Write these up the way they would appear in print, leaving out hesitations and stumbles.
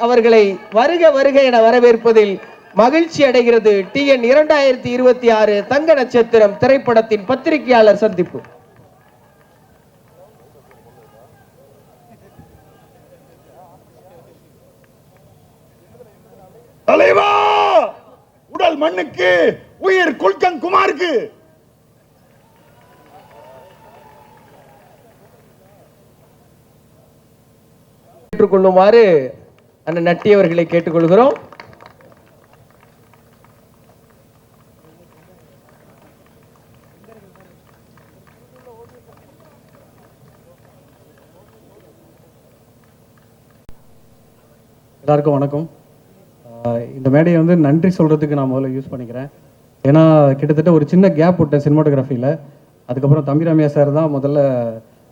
அவர்களை வருக வருக என வரவேற்பதில் மகிழ்ச்சி அடைகிறது. TN 2026 தங்க நட்சத்திரம் திரைப்படத்தின் பத்திரிகையாளர் சந்திப்பு. தலைவா, உடல் மண்ணுக்கு, உயிர் குல்கன் குமாருக்கு. ஏற்றுக்கொள்ளுமாறு அண்ணன் நட்டி அவர்களை கேட்டுக்கொள்கிறோம். எல்லாருக்கும் வணக்கம். இந்த மேடையை வந்து நன்றி சொல்கிறதுக்கு நான் முதல்ல யூஸ் பண்ணிக்கிறேன். ஏன்னா கிட்டத்தட்ட ஒரு சின்ன கேப் விட்டேன் சினிமாட்டோகிராஃபியில். அதுக்கப்புறம் தம்பிராமையா சார் தான் முதல்ல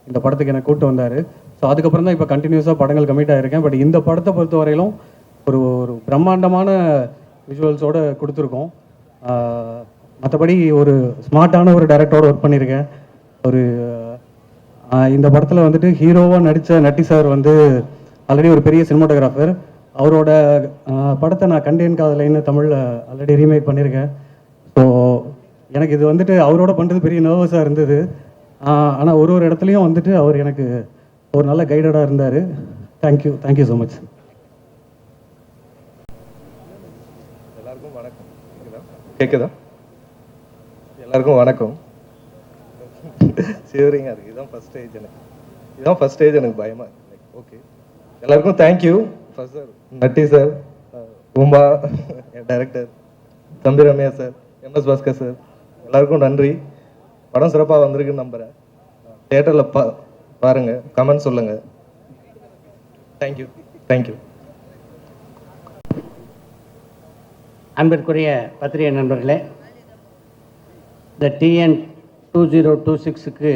இந்த படத்துக்கு என்னை கூப்பிட்டு வந்தார். ஸோ அதுக்கப்புறம் தான் இப்போ கண்டினியூஸாக படங்கள் கமிட் ஆகிருக்கேன். பட் இந்த படத்தை பொறுத்த வரையிலும் ஒரு பிரம்மாண்டமான விஷுவல்ஸோடு கொடுத்துருக்கோம். மற்றபடி ஒரு ஸ்மார்ட்டான ஒரு டைரக்டரோடு ஒர்க் பண்ணியிருக்கேன். இந்த படத்தில் வந்துட்டு ஹீரோவாக நடித்த நட்டி சார் வந்து ஆல்ரெடி ஒரு பெரிய சினிமாட்டோகிராஃபர். அவரோட படத்தை நான் கண்டேன் காதலைன்னு தமிழில் ஆல்ரெடி ரீமேக் பண்ணியிருக்கேன். ஸோ எனக்கு இது வந்துட்டு அவரோட பண்ணுறது பெரிய நர்வஸாக இருந்தது. ஆனால் ஒரு இடத்துலையும் வந்துட்டு அவர் எனக்கு ஒரு நல்ல கைடடாக இருந்தார். Thank you so much. எல்லாருக்கும் வணக்கம். கேட்குதா? எல்லாருக்கும் வணக்கம். சரிங்க, அது இதுதான் ஃபஸ்ட் ஸ்டேஜ் எனக்கு பயமாக இருக்கு. ஓகே, எல்லாருக்கும் thank you. First sir, Natty sir, Uma என் director, Thambi Ramaiah sir, MS Bhaskar sir, எல்லாருக்கும் நன்றி. படம் சிறப்பாக வந்திருக்குன்னு நம்புகிறேன். தியேட்டரில் பாருங்கள், கமெண்ட் சொல்லுங்கள். தேங்க்யூ. அன்பிற்குரிய பத்திரிகை நண்பர்களே, இந்த TN 2026க்கு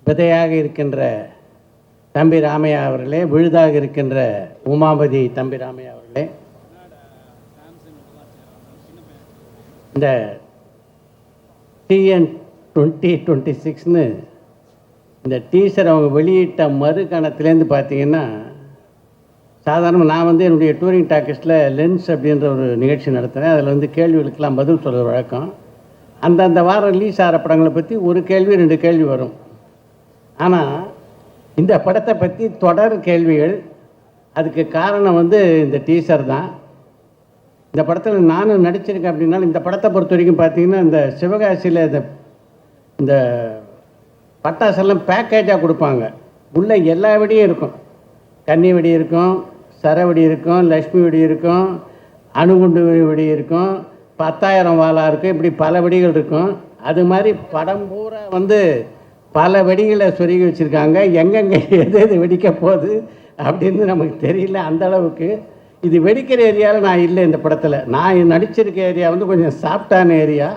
விதையாக இருக்கின்ற தம்பி ராமையா அவர்களே, விழுதாக இருக்கின்ற உமாபதி தம்பி ராமையா அவர்களே, இந்த TN 2026ன்னு இந்த டீசர் அவங்க வெளியிட்ட மறுகணத்துலேருந்து பார்த்தீங்கன்னா, சாதாரணமாக நான் வந்து என்னுடைய டூரிங் டாக்கீஸில் லென்ஸ் அப்படின்ற ஒரு நிகழ்ச்சி நடத்துகிறேன். அதில் வந்து கேள்விகளுக்கெல்லாம் பதில் சொல்கிற வழக்கம். அந்தந்த வாரம் ரிலீஸ் ஆகிற படங்களை பற்றி ஒரு கேள்வி 2 கேள்வி வரும். ஆனால் இந்த படத்தை பற்றி தொடர் கேள்விகள். அதுக்கு காரணம் வந்து இந்த டீசர் தான். இந்த படத்தில் நானும் நடிச்சிருக்கேன். அப்படின்னாலும் இந்த படத்தை பொறுத்த வரைக்கும் பார்த்திங்கன்னா, இந்த சிவகாசியில் இந்த பட்டாசெல்லாம் பேக்கேஜாக கொடுப்பாங்க. உள்ளே எல்லா வெடியும் இருக்கும். கன்னி வெடி இருக்கும், சரவெடி இருக்கும், லக்ஷ்மி வெடி இருக்கும், அணுகுண்டு வெடி இருக்கும், 10,000 வாலா இருக்கும். இப்படி பல வெடிகள் இருக்கும். அது மாதிரி படம் பூரா வந்து பல வெடிகளை சொருகி வச்சுருக்காங்க. எங்கெங்கே எது வெடிக்க போகுது அப்படின்னு நமக்கு தெரியல. அந்தளவுக்கு இது வெடிக்கிற ஏரியாவில் நான் இல்லை. இந்த படத்தில் நான் நடிச்சிருக்க ஏரியா வந்து கொஞ்சம் சாஃப்டான ஏரியா.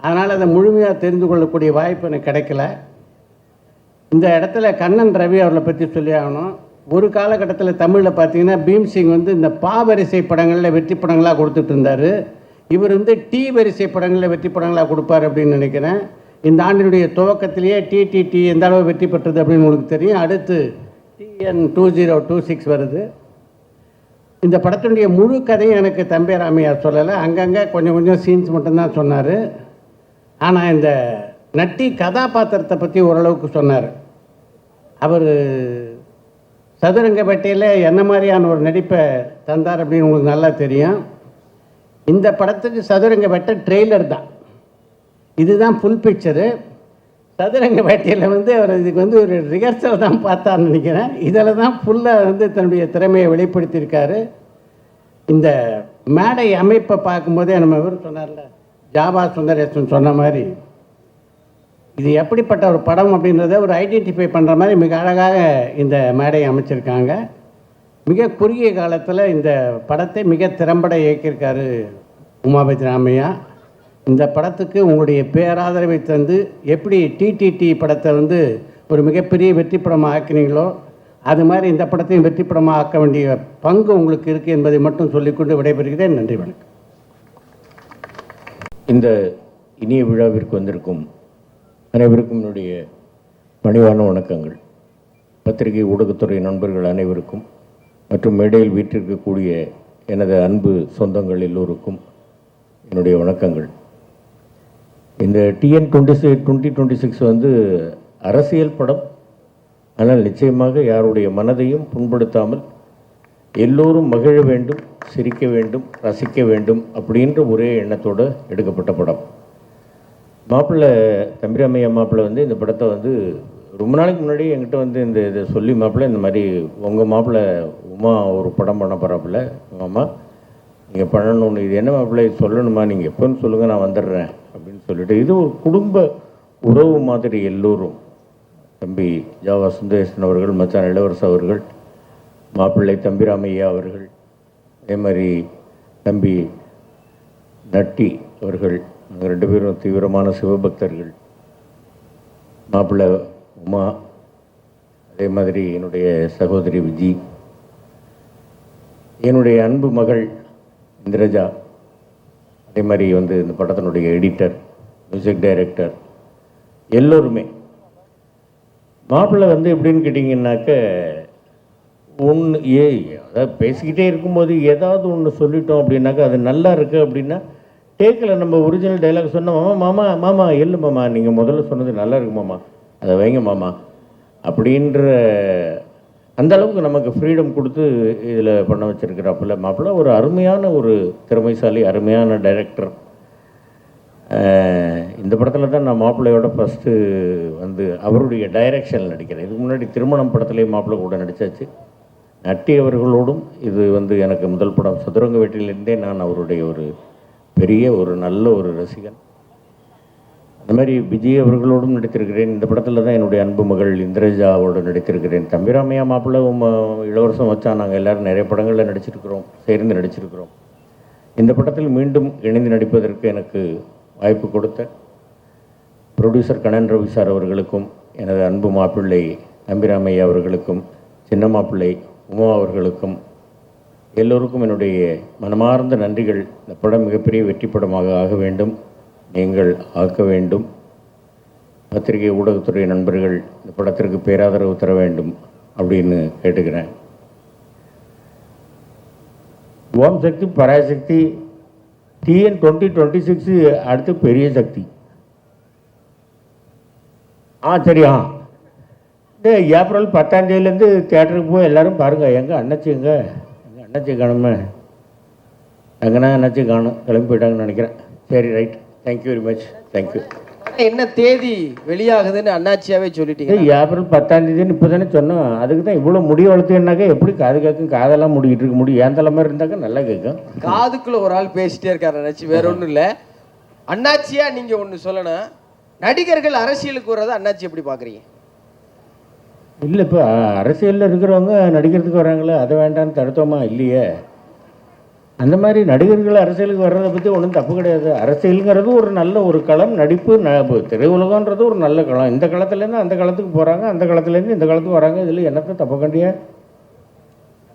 அதனால் அதை முழுமையாக தெரிந்து கொள்ளக்கூடிய வாய்ப்பு எனக்கு கிடைக்கல. இந்த இடத்துல கண்ணன் ரவி அவர்களை பற்றி சொல்லி ஆகணும். ஒரு காலகட்டத்தில் தமிழில் பார்த்தீங்கன்னா பீம்சிங் வந்து இந்த வரிசை படங்களில் வெற்றி படங்களாக கொடுத்துட்டு இருந்தார். இவர் வந்து வரிசை படங்களில் வெற்றி படங்களாக கொடுப்பார் அப்படின்னு நினைக்கிறேன். இந்த ஆண்டினுடைய துவக்கத்திலேயே TTT எந்த அளவு வெற்றி பெற்றது அப்படின்னு உங்களுக்கு தெரியும். அடுத்து TN 2026 வருது. இந்த படத்தினுடைய முழு கதையும் எனக்கு தம்பி ராமையா சொல்லலை. அங்கங்கே கொஞ்சம் சீன்ஸ் மட்டும்தான் சொன்னார். ஆனால் இந்த நட்டி கதாபாத்திரத்தை பற்றி ஓரளவுக்கு சொன்னார். அவர் சதுரங்கப்பேட்டையில் என்ன மாதிரியான ஒரு நடிப்பை தந்தார் அப்படின்னு உங்களுக்கு நல்லா தெரியும். இந்த படத்துக்கு சதுரங்கப்பேட்டை ட்ரெய்லர் தான், இதுதான் ஃபுல் பிக்சரு. சதுரங்கப்பேட்டையில் வந்து அவர் இதுக்கு வந்து ஒரு ரிஹர்சல் தான் பார்த்தான்னு நினைக்கிறேன். இதில் தான் ஃபுல்லாக வந்து தன்னுடைய திறமையை வெளிப்படுத்தியிருக்காரு. இந்த மேடை அமைப்பை பார்க்கும்போதே நம்ம இவர் சொன்னார்ல, ஜாபா சுந்தரேசன் சொன்ன மாதிரி, இது எப்படிப்பட்ட ஒரு படம் அப்படின்றத ஒரு ஐடென்டிஃபை பண்ணுற மாதிரி மிக அழகாக இந்த மேடையை அமைச்சிருக்காங்க. மிக குறுகிய காலத்தில் இந்த படத்தை மிக திறம்பட இயக்கியிருக்காரு உமாபதி ராமையா. இந்த படத்துக்கு உங்களுடைய பேராதரவை தந்து எப்படி TTT படத்தை வந்து ஒரு மிகப்பெரிய வெற்றி படமாக ஆக்கினீங்களோ அது மாதிரி இந்த படத்தையும் வெற்றி படமாக ஆக்க வேண்டிய பங்கு உங்களுக்கு இருக்குது என்பதை மட்டும் சொல்லிக்கொண்டு விடைபெறுகிறேன். நன்றி, வணக்கம். இந்த இனிய விழாவிற்கு வந்திருக்கும் அனைவருக்கும் என்னுடைய பணிவான வணக்கங்கள். பத்திரிகை ஊடகத்துறை நண்பர்கள் அனைவருக்கும் மற்றும் மேடையில் வீற்றிருக்கக்கூடிய எனது அன்பு சொந்தங்கள் எல்லோருக்கும் என்னுடைய வணக்கங்கள். இந்த TN 2026 வந்து அரசியல் படம். ஆனால் நிச்சயமாக யாருடைய மனதையும் புண்படுத்தாமல் எல்லோரும் மகிழ வேண்டும், சிரிக்க வேண்டும், ரசிக்க வேண்டும் அப்படின்ற ஒரே எண்ணத்தோடு எடுக்கப்பட்ட படம். மாப்பிள்ளை தம்பிராமையா மாப்பிள்ளை வந்து இந்த படத்தை வந்து ரொம்ப நாளைக்கு முன்னாடி என்கிட்ட வந்து இதை சொல்லி, மாப்பிள்ளை இந்த மாதிரி உங்கள் மாப்பிள்ளை உமா ஒரு படம் பண்ண போகிறாப்புல, மாமா நீங்கள் பண்ணணும்னு, இது என்ன மாப்பிள்ளை சொல்லணுமா, நீங்கள் எப்போன்னு சொல்லுங்கள் நான் வந்துடுறேன் அப்படின்னு சொல்லிட்டு, இது ஒரு குடும்ப உறவு மாதிரி எல்லோரும், தம்பி ஜாவா சுந்தரேசன் அவர்கள், மச்சான் இளவரசு அவர்கள், மாப்பிள்ளை தம்பிராமையா அவர்கள், அதே மாதிரி தம்பி நட்டி அவர்கள், நாங்கள் 2 பேரும் தீவிரமான சிவபக்தர்கள், மாப்பிள்ளை உமா, அதே மாதிரி என்னுடைய சகோதரி விஜி, என்னுடைய அன்பு மகள் இந்திரஜா, அதே மாதிரி வந்து இந்த படத்தினுடைய எடிட்டர், மியூசிக் டைரக்டர், எல்லோருமே. மாப்பிள்ளை வந்து எப்படின்னு கேட்டிங்கன்னாக்க, அதாவது பேசிக்கிட்டே இருக்கும்போது ஏதாவது ஒன்று சொல்லிட்டோம் அப்படின்னாக்கா அது நல்லா இருக்குது அப்படின்னா டேக்கில் நம்ம ஒரிஜினல் டைலாக் சொன்னோம், மாமா மாமா எள்ளு மாமா, நீங்கள் முதல்ல சொன்னது நல்லா இருக்கு மாமா, அதை வைங்க மாமா அப்படின்ற அந்த அளவுக்கு நமக்கு ஃப்ரீடம் கொடுத்து இதில் பண்ண வச்சுருக்கிறாப்புல மாப்பிள்ளை. ஒரு அருமையான ஒரு திறமைசாலி, அருமையான டைரக்டர். இந்த படத்தில் தான் நான் மாப்பிள்ளையோட ஃபஸ்ட்டு வந்து அவருடைய டைரக்ஷனில் நடிக்கிறேன். இதுக்கு முன்னாடி திருமணம் படத்துலேயே மாப்பிள்ளை கூட நடித்தாச்சு. நட்டி அவர்களோடும் இது வந்து எனக்கு முதல் படம். சதுரங்க வேட்டையிலேருந்தே நான் அவருடைய ஒரு பெரிய ஒரு நல்ல ஒரு ரசிகன். அந்த மாதிரி விஜய் அவர்களோடும் நடித்திருக்கிறேன். இந்த படத்தில் தான் என்னுடைய அன்பு மகள் இந்திரஜாவோடு நடித்திருக்கிறேன். தம்பிராமையா மாப்பிள்ளை இளவரசம் வச்சா நாங்கள் எல்லோரும் நிறைய படங்களில் நடிச்சிருக்கிறோம், சேர்ந்து நடிச்சிருக்கிறோம். இந்த படத்தில் மீண்டும் இணைந்து நடிப்பதற்கு எனக்கு வாய்ப்பு கொடுத்த ப்ரொடியூசர் கண்ணன் ரவி சார் அவர்களுக்கும், எனது அன்பு மாப்பிள்ளை தம்பிராமையா அவர்களுக்கும், சின்ன மாப்பிள்ளை உமா அவர்களுக்கும், எல்லோருக்கும் என்னுடைய மனமார்ந்த நன்றிகள். இந்த படம் மிகப்பெரிய வெற்றி படமாக ஆக வேண்டும், நீங்கள் ஆக்க வேண்டும். பத்திரிகை ஊடகத்துறை நண்பர்கள் இந்த படத்திற்கு பேராதரவு தர வேண்டும் அப்படின்னு கேட்டுக்கிறேன். ஓம் சக்தி பராசக்தி TN 2026 அடுத்து பெரிய சக்தி. சரியா, இந்த ஏப்ரல் 10ஆம் தேதியிலேருந்து தியேட்டருக்கு போய் எல்லோரும் பாருங்கள். எங்கள் அண்ணாச்சி காணுமே, எங்கன்னா அண்ணாச்சி காணும், கிளம்பி போயிட்டாங்கன்னு நினைக்கிறேன். சரி, right, thank you very much, thank you. என்ன தேதி வெளியாகுதுன்னு அண்ணாச்சியாவே சொல்லிட்டீங்க. ஏப்ரல் 10ஆம் தேதின்னு இப்போ தானே சொன்னோம். அதுக்கு தான் இவ்வளோ முடி வளர்த்துனாக்கா எப்படி காது கேட்கும்? காதெல்லாம் முடிக்கிட்டு இருக்க முடியும். ஏன் தலைமை இருந்தாக்கா நல்லா கேட்கும். காதுக்குள்ள ஒரு ஆள் பேசிட்டே இருக்காரு அண்ணாச்சி, வேற ஒன்றும் இல்லை. அண்ணாச்சியா நீங்கள் ஒன்று சொல்லணும், நடிகர்கள் அரசியலுக்கு வர்றதை அண்ணாச்சி எப்படி பார்க்குறீங்க? இல்லை, இப்போ அரசியலில் இருக்கிறவங்க நடிக்கிறதுக்கு வராங்களே, அதை வேண்டான்னு தடுத்தோமா? இல்லையே. அந்த மாதிரி நடிகர்கள் அரசியலுக்கு வர்றதை பற்றி ஒன்றும் தப்பு கிடையாது. அரசியலுங்கிறது ஒரு நல்ல ஒரு களம், நடிப்பு திரையுலகன்றது ஒரு நல்ல களம். இந்த களத்துலேருந்து அந்த களத்துக்கு போகிறாங்க, அந்த களத்துலேருந்து இந்த களத்துக்கு வராங்க. இதில் என்னத்தை தப்பு கண்டியா?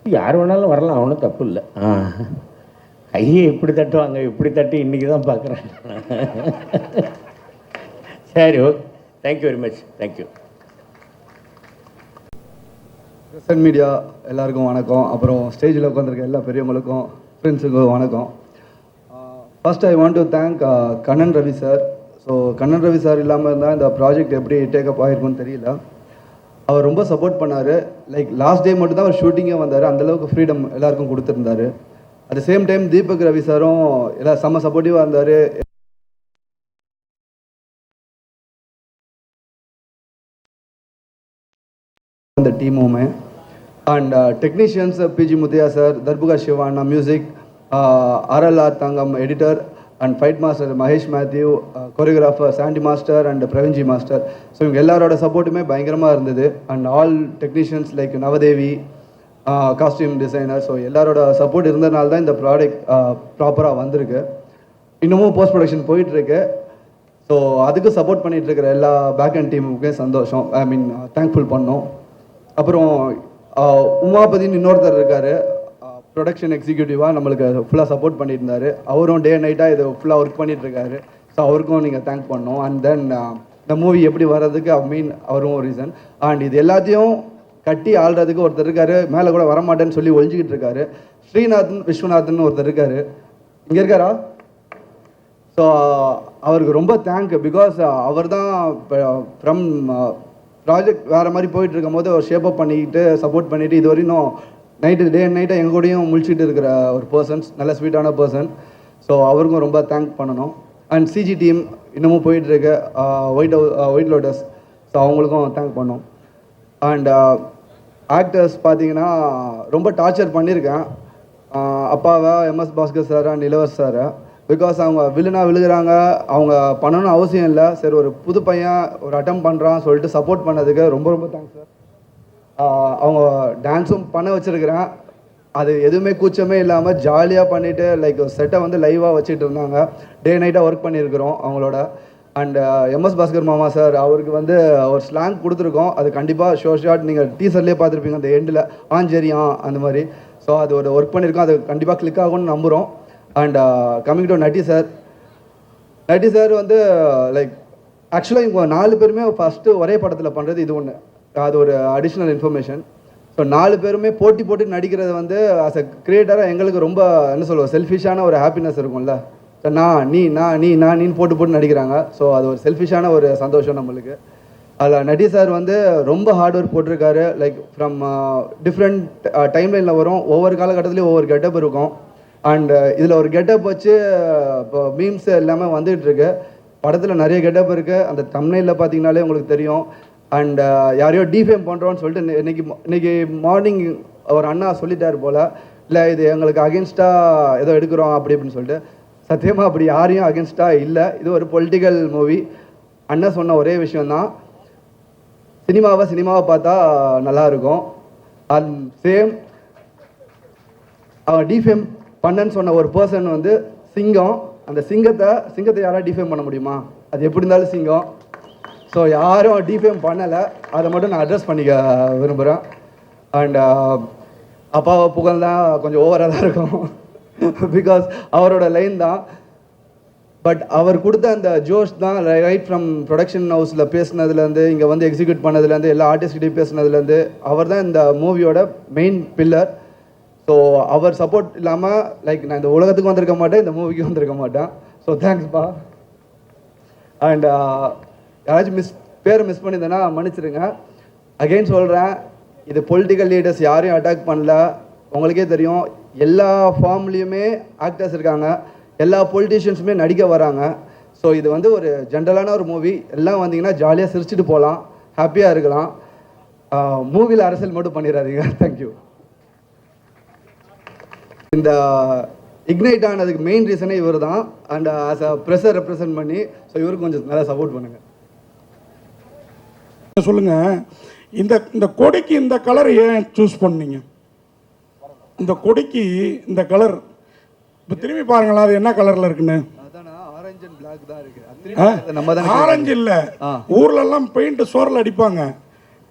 யார் வேணாலும் வரலாம், ஒன்றும் தப்பு இல்லை. கையை இப்படி தட்டுவாங்க, இப்படி தட்டி இன்றைக்கி தான் பார்க்குறேன். சரி, okay, thank you very much, thank you. Present media எல்லாருக்கும் வணக்கம். அப்புறம் ஸ்டேஜில் உட்காந்துருக்க எல்லா பெரியவங்களுக்கும், ஃப்ரெண்ட்ஸுக்கும் வணக்கம். First I want to thank Kannan Ravi sir. So Kannan Ravi sir இல்லாமல் இருந்தால் இந்த ப்ராஜெக்ட் எப்படி டேக்கப் ஆகிருக்குன்னு தெரியல. அவர் ரொம்ப சப்போர்ட் பண்ணார். லைக் லாஸ்ட் டே மட்டும் தான் அவர் ஷூட்டிங்கே வந்தார். அந்தளவுக்கு ஃப்ரீடம் எல்லாருக்கும் கொடுத்துருந்தாரு. At the same time Deepak Ravi சாரும் எல்லாம் செம்ம சப்போர்ட்டிவாக இருந்தார். அந்த டீமுமே and technicians P G Muthaiah sir, Dharbuka சிவானா music, RLR Thangam editor and fight master Mahesh Mathew, choreographer Sandy master and Praveen ji master. So இவங்க எல்லாரோட சப்போர்ட்டுமே பயங்கரமாக இருந்தது. And all technicians like Navadevi, costume designer. So எல்லாரோட சப்போர்ட் இருந்ததுனால தான் இந்த ப்ராடக்ட் ப்ராப்பராக வந்திருக்கு. இன்னமும் போஸ்ட் ப்ரொடக்ஷன் போயிட்டுருக்கு. ஸோ அதுக்கு சப்போர்ட் பண்ணிகிட்டு இருக்கிற எல்லா பேக் அண்ட் டீமுக்கே சந்தோஷம், தேங்க்ஃபுல் பண்ணோம். அப்புறம் உமாபதினு இன்னொருத்தர் இருக்கார், ப்ரொடக்ஷன் எக்ஸிக்யூட்டிவாக நம்மளுக்கு ஃபுல்லாக சப்போர்ட் பண்ணிட்டு இருந்தார். அவரும் டே நைட்டாக இதை ஃபுல்லாக ஒர்க் பண்ணிகிட்ருக்காரு. ஸோ அவருக்கும் நீங்கள் தேங்க் பண்ணோம். அண்ட் தென் இந்த மூவி எப்படி வர்றதுக்கு அவரும் ஒரு ரீசன். அண்ட் இது எல்லாத்தையும் கட்டி ஆள்றதுக்கு ஒருத்தர் இருக்காரு, மேலே கூட வரமாட்டேன்னு சொல்லி ஒழிஞ்சிக்கிட்டு இருக்காரு. ஸ்ரீநாதன் விஸ்வநாதன் ஒருத்தர் இருக்காரு, இங்கே இருக்காரா? ஸோ அவருக்கு ரொம்ப தேங்க்யூ. பிகாஸ் அவர் தான் ஃப்ரம் ப்ராஜெக்ட் வேறு மாதிரி போயிட்டு இருக்கும் போது ஒரு ஷேப்பப் பண்ணிக்கிட்டு சப்போர்ட் பண்ணிவிட்டு இது வரையும் நைட்டு டே அண்ட் நைட்டாக எங்கள் கூடயும் முழிச்சிட்டு இருக்கிற ஒரு பர்சன்ஸ், நல்ல ஸ்வீட்டான பர்சன். ஸோ அவருக்கும் ரொம்ப தேங்க் பண்ணணும். அண்ட் சிஜி டீம் இன்னமும் போயிட்டுருக்கு, ஒயிட் லோட்டஸ், ஸோ அவங்களுக்கும் தேங்க் பண்ணோம். அண்ட் ஆக்டர்ஸ் பார்த்தீங்கன்னா ரொம்ப டார்ச்சர் பண்ணியிருக்கேன் அப்பாவை, எம்எஸ் பாஸ்கர் சார் அண்ட் இளவரசர் சாரை. பிகாஸ் அவங்க விழுகிறாங்க, அவங்க பண்ணணும்னு அவசியம் இல்லை. சரி, ஒரு புது பையன் ஒரு அட்டம் பண்ணுறான் சொல்லிட்டு சப்போர்ட் பண்ணதுக்கு ரொம்ப ரொம்ப தேங்க்ஸ் சார். அவங்க டான்ஸும் பண்ண வச்சுருக்கிறேன், அது எதுவுமே கூச்சமே இல்லாமல் ஜாலியாக பண்ணிவிட்டு லைக் செட்டை வந்து லைவாக வச்சுட்டு இருந்தாங்க. டே நைட்டாக ஒர்க் பண்ணியிருக்கிறோம் அவங்களோட. அண்ட் எம்எஸ் பாஸ்கர் மாமா சார், அவருக்கு வந்து ஒரு ஸ்லாங் கொடுத்துருக்கோம், அது கண்டிப்பாக ஷார்ட் நீங்கள் டீசர்லேயே பார்த்துருப்பீங்க அந்த எண்டில் ஆஞ்சரியா அந்த மாதிரி. ஸோ அது ஒரு ஒர்க் பண்ணியிருக்கோம், அது கண்டிப்பாக கிளிக் ஆகும்னு நம்புகிறோம். And coming to Natty sir வந்து லைக் ஆக்சுவலாக இவங்க 4 பேருமே ஃபஸ்ட்டு ஒரே படத்தில் பண்ணுறது இது ஒன்று, அது ஒரு அடிஷ்னல் இன்ஃபர்மேஷன். ஸோ 4 பேருமே போட்டி நடிக்கிறது வந்து ஆஸ் அ கிரியேட்டராக எங்களுக்கு ரொம்ப என்ன சொல்லுவோம், செல்ஃபிஷான ஒரு ஹாப்பினஸ் இருக்கும்ல. ஸோ நீன்னு போட்டு நடிக்கிறாங்க. ஸோ அது ஒரு செல்ஃபிஷான ஒரு சந்தோஷம் நம்மளுக்கு. அதில் நட்டி சார் வந்து ரொம்ப ஹார்ட் ஒர்க் போட்டிருக்காரு. லைக் ஃப்ரம் டிஃப்ரெண்ட் டைம்லைனில் வரும், ஒவ்வொரு காலகட்டத்துலேயும் ஒவ்வொரு கெட்டப் இருக்கும். அண்ட் இதில் ஒரு கெட்டப் வச்சு இப்போ மீம்ஸ் எல்லாமே வந்துகிட்ருக்கு. படத்தில் நிறைய கெட்டப் இருக்குது, அந்த தம்ப்நெயிலில் பார்த்தீங்கனாலே உங்களுக்கு தெரியும். அண்ட் யாரையோ டிஃபேம் பண்ணுறோன்னு சொல்லிட்டு இன்னைக்கு மார்னிங் ஒரு அண்ணா சொல்லிட்டார் போல், இல்லை இது எங்களுக்கு அகென்ஸ்டாக ஏதோ எடுக்கிறோம் அப்படின்னு சொல்லிட்டு. சத்தியமாக அப்படி யாரையும் அகென்ஸ்டாக இல்லை, இது ஒரு பொலிட்டிக்கல் மூவி. அண்ணா சொன்ன ஒரே விஷயந்தான், சினிமாவை பார்த்தா நல்லாயிருக்கும். அண்ட் சேம் அவன் டிஃபேம் பண்ணன்னு சொன்ன ஒரு பர்சன் வந்து சிங்கம். அந்த சிங்கத்தை யாராவது டிஃபேம் பண்ண முடியுமா? அது எப்படி இருந்தாலும் சிங்கம். ஸோ யாரும் டிஃபேம் பண்ணலை, அதை மட்டும் நான் அட்ரஸ் பண்ணிக்க விரும்புகிறேன். அண்ட் அப்பாவை புகழ் தான் கொஞ்சம் ஓவராக தான் இருக்கும், பிகாஸ் அவரோட லைன் தான். பட் அவர் கொடுத்த அந்த ஜோஷ் தான், ரைட் ஃப்ரம் ப்ரொடக்ஷன் ஹவுஸில் பேசினதுலேருந்து இங்கே வந்து எக்ஸிக்யூட் பண்ணதுலேருந்து எல்லா ஆர்டிஸ்ட்கிட்டையும் பேசினதுலேருந்து அவர் தான் இந்த மூவியோட மெயின் பில்லர். ஸோ அவர் சப்போர்ட் இல்லாமல் லைக் நான் இந்த உலகத்துக்கு வந்திருக்க மாட்டேன், இந்த மூவிக்கு வந்திருக்க மாட்டேன். ஸோ தேங்க்ஸ்ப்பா. அண்ட் யாராச்சும் பேரை மிஸ் பண்ணியிருந்தேன்னா மன்னிச்சிருங்க. அகெயின் சொல்கிறேன், இது பொலிட்டிக்கல் லீடர்ஸ் யாரையும் அட்டாக் பண்ணல. உங்களுக்கே தெரியும், எல்லா ஃபார்ம்லேயுமே ஆக்டர்ஸ் இருக்காங்க, எல்லா பொலிட்டீஷியன்ஸுமே நடிக்க வராங்க. ஸோ இது வந்து ஒரு ஜென்ரலான ஒரு மூவி. எல்லாம் வந்தீங்கன்னா ஜாலியாக சிரிச்சுட்டு போகலாம், ஹாப்பியாக இருக்கலாம். மூவியில் அரசியல் மட்டும் பண்ணிடாதீங்க. தேங்க்யூ. இந்த இக்னைட் ஆனதுக்கு மெயின் ரீசனே இவர் தான். அண்ட் ஆஸ் அ ப்ரெஸ்ஸை ரெப்ரசன்ட் பண்ணி ஸோ இவருக்கு கொஞ்சம் நல்லா சப்போர்ட் பண்ணுங்கள். சொல்லுங்க, இந்த கொடிக்கு இந்த கலர் ஏன் சூஸ் பண்ணீங்க? இந்த கொடிக்கு இந்த கலர் இப்போ திரும்பி பாருங்களா, அது என்ன கலர்ல இருக்குன்னு. ஆரஞ்சு அண்ட் பிளாக் தான் இருக்கு. ஆரஞ்சு இல்ல, ஊர்ல எல்லாம் பெயிண்ட் சோரில் அடிப்பாங்க.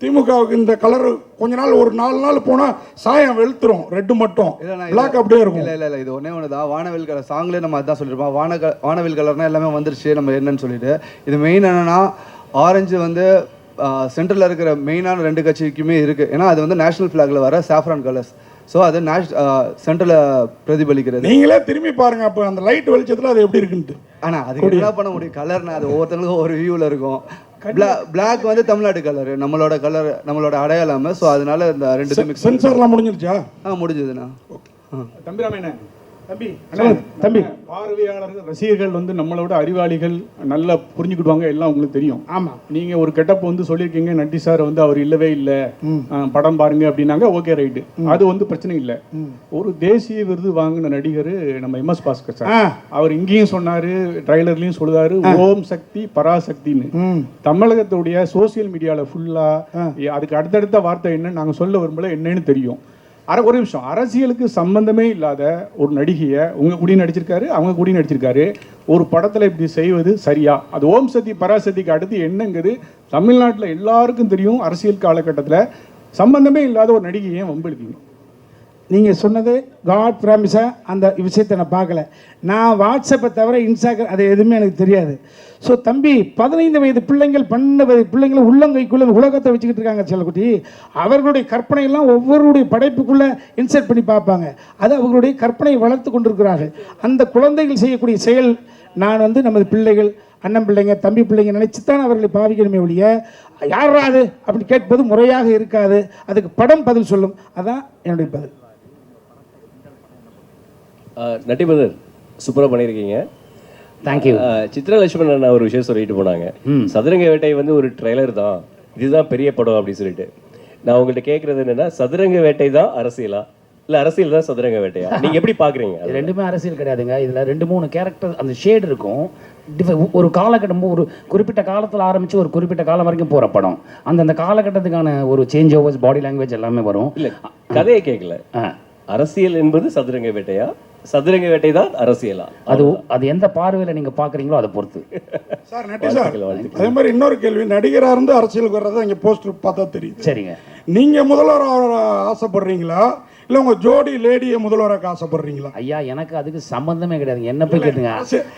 திமுகவுக்கு இந்த கலர் கொஞ்ச நாள், ஒரு 4 நாள் போனா சாயம் வெளுத்துரும், ரெட்டு மட்டும் பிளாக் அப்படியே இருக்கும். இல்லை இது ஒன்னே தான். வானவில் கலர் சாங்லேயே நம்ம அதான் சொல்லியிருப்போம், வானவில் கலர்னா எல்லாமே வந்துருச்சு நம்ம என்னன்னு சொல்லிட்டு. இது மெயின் என்னன்னா, ஆரஞ்சு வந்து சென்ட்ரலில் இருக்கிற மெயினான 2 கட்சிக்குமே இருக்குது. ஏன்னா அது வந்து நேஷனல் ஃப்ளாகில் வர சாஃப்ரான் கலர்ஸ். ஸோ அது சென்ட்ரலில் பிரதிபலிக்கிறது. நீங்களே திரும்பி பாருங்க, அப்போ அந்த லைட் வெளிச்சத்தில் அது எப்படி இருக்குன்ட்டு. ஆனால் அதுக்கு என்ன பண்ண முடியும், கலர்னா அது ஒவ்வொருத்தங்களுக்கும் ஒரு வியூவில் இருக்கும். பிளாக் வந்து தமிழ்நாடு கலர், நம்மளோட அடையாளம். ஸோ அதனால இந்த 2 சென்சார்லாம் முடிஞ்சிருச்சா? முடிஞ்சதுண்ணா. தம்பிராமண்ணே, தம்பி பார்வையாளர்கள் ரசிகர்கள் வந்து நம்மளோட அறிவாளிகள் நல்லா புரிஞ்சுக்கிடுவாங்க, எல்லாம் உங்களுக்கு தெரியும். ஆமாம், நீங்க ஒரு கெட்டப் வந்து சொல்லியிருக்கீங்க, நட்டி சார் வந்து அவர் இல்லவே இல்லை, படம் பாருங்க அப்படின்னாங்க. ஓகே ரைட்டு, அது வந்து பிரச்சனை இல்லை. ஒரு தேசிய விருது வாங்கின நடிகர் நம்ம எம்எஸ் பாஸ்கர் சார், அவர் இங்கேயும் சொன்னாரு, ட்ரைலர்லயும் சொல்லுவாரு, ஓம் சக்தி பராசக்தின்னு. தமிழகத்துடைய சோசியல் மீடியாவில் ஃபுல்லா அதுக்கு அடுத்தடுத்த வார்த்தை என்னன்னு நாங்கள் சொல்ல விரும்பல, என்னன்னு தெரியும். ஒரு நிமிஷம், அரசியலுக்கு சம்பந்தமே இல்லாத ஒரு நடிகையை உங்கள் கூடயும் நடிச்சிருக்காரு, அவங்க கூடயும் நடிச்சிருக்காரு. ஒரு படத்தில் இப்படி செய்வது சரியா? அது ஓம் சக்தி பராசக்திக்கு அடுத்து என்னங்கிறது தமிழ்நாட்டில் எல்லாருக்கும் தெரியும். அரசியல் காலகட்டத்தில் சம்பந்தமே இல்லாத ஒரு நடிகையை வம்பிழுக்கீங்க. நீங்கள் சொன்னது காட் ப்ராமிஸாக அந்த விஷயத்தை நான் பார்க்கல. நான் வாட்ஸ்அப்பை தவிர இன்ஸ்டாகிராம் அது எதுவுமே எனக்கு தெரியாது. ஸோ தம்பி 15 வயது பிள்ளைங்கள் 12 வயது பிள்ளைங்களை உள்ளங்கைக்குள்ளே உலகத்தை வச்சுக்கிட்டு இருக்காங்க செல்லக்குட்டி. அவர்களுடைய கற்பனையெல்லாம் ஒவ்வொருடைய படைப்புக்குள்ளே இன்சர்ட் பண்ணி பார்ப்பாங்க. அது அவர்களுடைய கற்பனையை வளர்த்து கொண்டிருக்கிறார்கள். அந்த குழந்தைகள் செய்யக்கூடிய செயல் நான் நமது பிள்ளைகள் அண்ணன் பிள்ளைங்க தம்பி பிள்ளைங்க நினைச்சு தான் அவர்களை பாவிக்கணுமே ஒழிய யாராது அப்படி கேட்பது முறையாக இருக்காது. அதுக்கு படம் பதில் சொல்லும். அதான் என்னுடைய பதில். நட்டிபதர் சூப்பராக பண்ணியிருக்கீங்க. தேங்க்யூ. சித்ரா லட்சுமணன் ஒரு விஷயம் சொல்லிட்டு போனாங்க, சதுரங்க வேட்டை ஒரு ட்ரெய்லர் தான், இதுதான் பெரிய படம் அப்படின்னு சொல்லிட்டு. நான் உங்கள்கிட்ட கேட்குறது என்னன்னா, சதுரங்க வேட்டை தான் அரசியலா இல்லை அரசியல் தான் சதுரங்க வேட்டையா? நீங்கள் எப்படி பார்க்குறீங்க? ரெண்டுமே அரசியல் கிடையாதுங்க. இதில் 2-3 கேரக்டர் அந்த ஷேடு இருக்கும். ஒரு காலகட்டம் ஒரு குறிப்பிட்ட காலத்தில் ஆரம்பித்து ஒரு குறிப்பிட்ட காலம் வரைக்கும் போகிற படம். அந்த காலகட்டத்துக்கான ஒரு சேஞ்ச் ஓவர்ஸ் பாடி லாங்குவேஜ் எல்லாமே வரும். இல்லை கதையை கேட்கல. அரசியல் என்பது சதுரங்க வேட்டையா, சதுரங்க வேட்டை தான் அரசியலா? அது எந்த பார்வையில் நீங்கள் பார்க்குறீங்களோ அதை பொறுத்து. சார் நட்டி சார், அதே மாதிரி இன்னொரு கேள்வி, நடிகராக இருந்து அரசியலுக்கு வர்றதை இங்கே போஸ்டர் பார்த்தா தெரியும். சரிங்க. நீங்கள் முதல்வராக ஆசைப்படுறீங்களா இல்லை உங்கள் ஜோடி லேடியை முதல்வராக ஆசைப்படுறீங்களா? ஐயா எனக்கு அதுக்கு சம்பந்தமே கிடையாதுங்க. என்ன போய் கேட்டுங்க.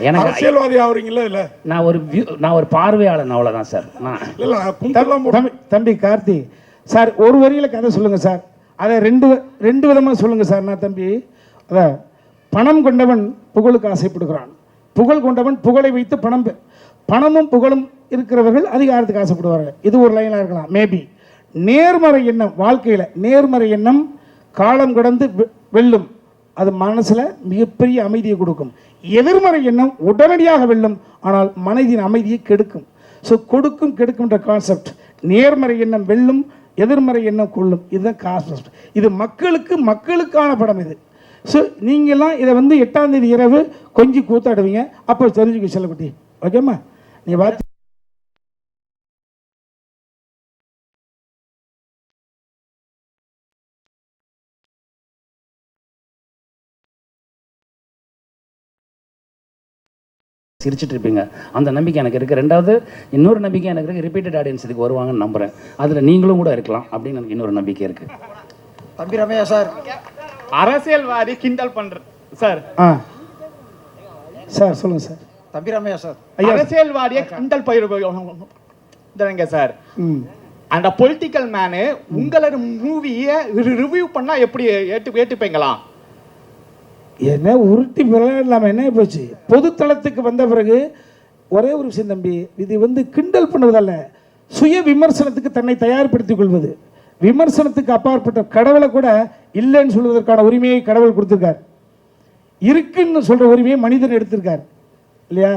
எனக்கு அரசியல்வாதி ஆகுறீங்களா? இல்லை நான் ஒரு பார்வையாளன் அவ்வளோதான் சார். தம்பி கார்த்தி சார் ஒரு வரியில் கதை சொல்லுங்கள் சார். அதை ரெண்டு விதமாக சொல்லுங்கள் சார். நான் தம்பி அதான் பணம் கொண்டவன் புகழுக்கு ஆசைப்படுகிறான், புகழ் கொண்டவன் புகழை வைத்து பணமும் புகழும் இருக்கிறவர்கள் அதிகாரத்துக்கு ஆசைப்படுவார்கள். இது ஒரு லைனாக இருக்கலாம் மேபி. நேர்மறை எண்ணம் வாழ்க்கையில் நேர்மறை எண்ணம் காலம் கடந்து வெல்லும். அது மனசில் மிகப்பெரிய அமைதியை கொடுக்கும். எதிர்மறை எண்ணம் உடனடியாக வெல்லும், ஆனால் மனதின் அமைதியை கெடுக்கும். ஸோ கொடுக்கும் கெடுக்கும்ன்ற கான்செப்ட். நேர்மறை எண்ணம் வெல்லும், எதிர்மறை எண்ணம் கொள்ளும். இதுதான் கான்செப்ட். இது மக்களுக்கான படம் இது. ஸோ நீங்கள்லாம் இதை 8ஆம் தேதி இரவு கொஞ்சம் கூத்தாடுவீங்க. அப்போ தெரிஞ்சுக்க செல்லக்குட்டி. ஓகேம்மா? நீ பார்த்து சிரிச்சிட்டு இருப்பீங்க. அந்த நம்பிக்கை எனக்கு இருக்குது. ரெண்டாவது இன்னொரு நம்பிக்கை எனக்கு இருக்குது, ரிப்பீட்டட் ஆடியன்ஸ் இதுக்கு வருவாங்கன்னு நம்புகிறேன். அதில் நீங்களும் கூட இருக்கலாம் அப்படின்னு எனக்கு இன்னொரு நம்பிக்கை இருக்குது. தம்பி ரமையா சார், அரசியல்வாதி கிண்டல் பண்ற சார். சார் சொல்லுங்கள் சார். தம்பி ரமையா சார், அரசியல்வாதியை கிண்டல் பயிர் சார். அந்த பொலிட்டிக்கல் மேனு உங்களோட மூவியை ரிவ்யூ பண்ணால் எப்படி ஏற்றுப்பீங்களா? என்ன உருட்டி விளையாடலாமல் என்ன போச்சு? பொதுத்தளத்துக்கு வந்த பிறகு ஒரே ஒரு விஷயம் தம்பி, இது கிண்டல் பண்ணுவதல்ல, சுய விமர்சனத்துக்கு தன்னை தயார்படுத்திக் கொள்வது. விமர்சனத்துக்கு அப்பாற்பட்ட கடவுளை கூட இல்லைன்னு சொல்வதற்கான உரிமையை கடவுள் கொடுத்துருக்கார். இருக்குன்னு சொல்கிற உரிமையை மனிதன் எடுத்திருக்கார் இல்லையா?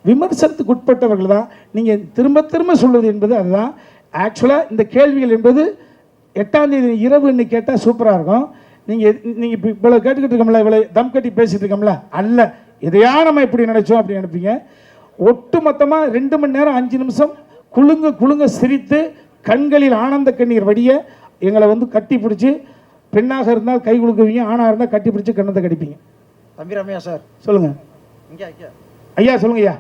விமர்சனத்துக்கு உட்பட்டவர்கள் தான் நீங்கள் திரும்ப திரும்ப சொல்வது என்பது அதுதான். ஆக்சுவலாக இந்த கேள்விகள் என்பது 8ஆம் தேதி இரவுன்னு கேட்டால் சூப்பராக இருக்கும். நீங்கள் இப்போ இவ்வளோ கேட்டுக்கிட்டு இருக்கோம்ல, இவ்வளோ தம் கட்டி பேசிகிட்டு இருக்கோம்ல, அல்ல எதையா நம்ம எப்படி நினைச்சோம் அப்படி நினைப்பீங்க. ஒட்டு மொத்தமாக 2 மணி நேரம் 5 நிமிஷம் குலுங்க சிரித்து கண்களில் ஆனந்த கண்ணீர் வடிய எங்களை கட்டி பிடிச்சி, பெண்ணாக இருந்தால் கை குலுக்குவீங்க, ஆணாக இருந்தால் கட்டி பிடிச்சி கண்ணத்தை கடிப்பீங்க. தம்பி ரமையா சார் சொல்லுங்கள். ஐயா சொல்லுங்க ஐயா.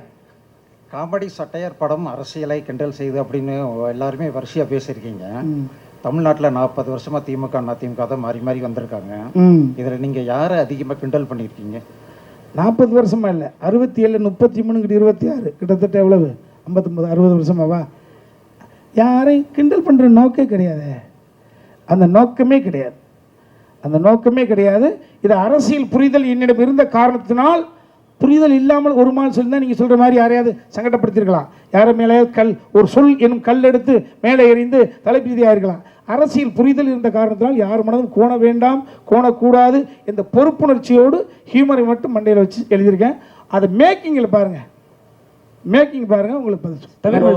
காமெடி சட்டையர் படம் அரசியலை கிண்டல் செய்து அப்படின்னு எல்லாருமே வரிசையாக பேசியிருக்கீங்க. தமிழ்நாட்டில் 40 வருஷமாக திமுக அதிமுக தான் மாறி வந்திருக்காங்க. இதில் நீங்கள் யாரை அதிகமாக கிண்டல் பண்ணியிருக்கீங்க? 40 வருஷமா இல்லை, 67 33 26 கிட்டத்தட்ட எவ்வளவு 59 60 வருஷமாவா? யாரையும் கிண்டல் பண்ணுற நோக்கே கிடையாது. அந்த நோக்கமே கிடையாது. இது அரசியல் புரிதல் என்னிடம் இருந்த காரணத்தினால், புரிதல் இல்லாமல் ஒரு மால் சொல்லியிருந்தால் நீங்கள் சொல்கிற மாதிரி யாரையாவது சங்கடப்படுத்திருக்கலாம். யாரை மேலேயாவது ஒரு சொல் எனும் கல் எடுத்து மேலே எறிந்து தலைப்பீதியாக இருக்கலாம். அரசியல் புரிதல் இருந்த காரணத்தினால் யார் மனதும் கோண வேண்டாம், கோணக்கூடாது என்ற பொறுப்புணர்ச்சியோடு ஹியூமரை மட்டும் மண்டையில் வச்சு எழுதியிருக்கேன். அதை மேக்கிங்கில் பாருங்கள், உங்களுக்கு தம்பிரமா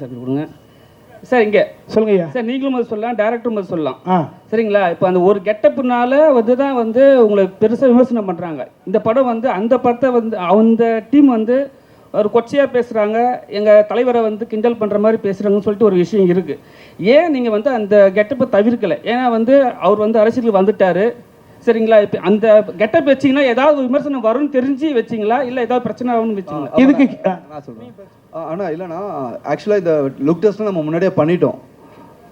சார் கொடுங்க சார். இங்கே சொல்லுங்க ஐயா. சார் நீங்களும் சொல்லலாம், டேரக்டரும் சொல்லலாம். சரிங்களா? இப்போ அந்த ஒரு கெட்டப்புனால தான் உங்களை பெருசாக விமர்சனம் பண்ணுறாங்க. இந்த படம் அந்த படத்தை அந்த டீம் ஒரு கொச்சையாக பேசுகிறாங்க, எங்கள் தலைவரை கிண்டல் பண்ணுற மாதிரி பேசுகிறாங்கன்னு சொல்லிட்டு ஒரு விஷயம் இருக்குது. ஏன் நீங்கள் அந்த கெட்டப்பை தவிர்க்கலை? ஏன்னா அவர் அரசியலுக்கு வந்துட்டார். சரிங்களா? இப்போ அந்த கெட்டப் வச்சிங்கன்னா ஏதாவது விமர்சனம் வரும்னு தெரிஞ்சு வச்சிங்களா, இல்லை ஏதாவது பிரச்சனை ஆகும்னு வச்சிங்களா? இதுக்கு நான் சொல்கிறேன். ஆனால் இல்லைனா ஆக்சுவலாக இந்த லுக் டெஸ்ட்லாம் நம்ம முன்னாடியே பண்ணிட்டோம்.